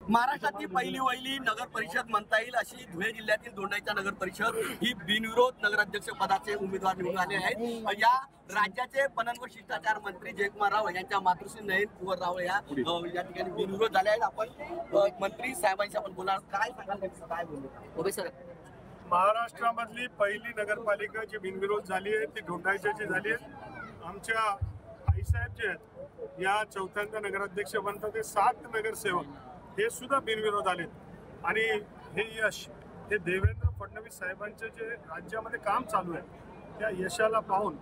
महाराष्ट्रातील पहिली वहिली नगर परिषद म्हणता येईल अशी धुळे जिल्ह्यातील दोंडाईचा नगर परिषद ही बिनविरोध नगराध्यक्ष पदाचे उमेदवार निवडून आले आहेत। या राज्याचे पणन व शिष्टाचार मंत्री जयकुमार राव यांच्या मातृश्री नयन कुंवर राव या ठिकाणी बिनविरोध झाले आहेत। आपण मंत्री साहेबांशी आपण बोलणार, काय सांगाल, काय बोलले सर? महाराष्ट्रामधली पहिली नगरपालिका जी बिनविरोध झाली आहे ती दोंडाईची झाली आहे। आमच्या आईसाहेब जे आहेत या चौथ्यांदा नगराध्यक्ष बनतात, ते 7 नगरसेवक हे सुद्धा बिनविरोध आलेत आणि हे यश हे देवेंद्र फडणवीस साहेबांचे जे राज्यामध्ये काम चालू आहे त्या यशाला पाहून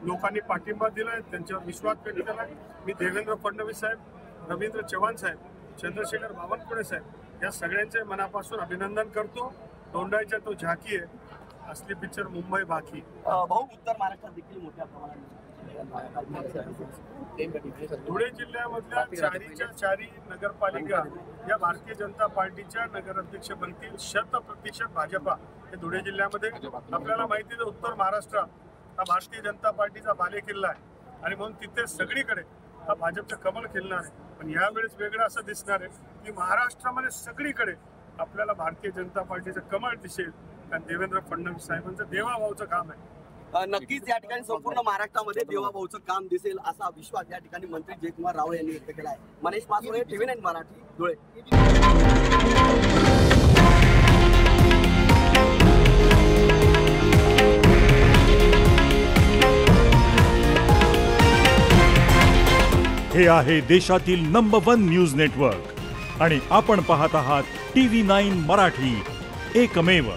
लोकांनी पाठिंबा दिलाय, त्यांच्यावर विश्वास व्यक्त केला। मी देवेंद्र फडणवीस साहेब, रवींद्र चव्हाण साहेब, चंद्रशेखर बावनकुळे साहेब या सगळ्यांचे मनापासून अभिनंदन करतो। दोंडाईचा तो झाकी आहे, असली पिक्चर मुंबई बाकी। भाऊ, उत्तर महाराष्ट्रात देखील मोठ्या प्रमाणात धुळे जिल्ह्यामधल्या 4च्या 4 नगरपालिका या भारतीय जनता पार्टीच्या नगराध्यक्ष बनतील। 100% भाजपा हे धुळे जिल्ह्यामध्ये। आपल्याला माहिती आहे उत्तर महाराष्ट्र हा भारतीय जनता पार्टीचा बालेकिल्ला आहे आणि म्हणून तिथे सगळीकडे हा भाजपचं कमळ खिलणार आहे। पण यावेळेस वेगळं असं दिसणार आहे की महाराष्ट्रामध्ये सगळीकडे आपल्याला भारतीय जनता पार्टीचं कमळ दिसेल, कारण देवेंद्र फडणवीस साहेबांचं देवाभाऊचं काम आहे। नक्कीच या ठिकाणी संपूर्ण महाराष्ट्रामध्ये देवाभाऊचं काम दिसेल असा विश्वास या ठिकाणी मंत्री जयकुमार राव यांनी व्यक्त केला आहे। मनीष पाचोळे, TV9 मराठी, धुळे। हे आहे देशातील नंबर 1 न्यूज नेटवर्क आणि आपण पाहत आहात TV9 मराठी, एकमेव।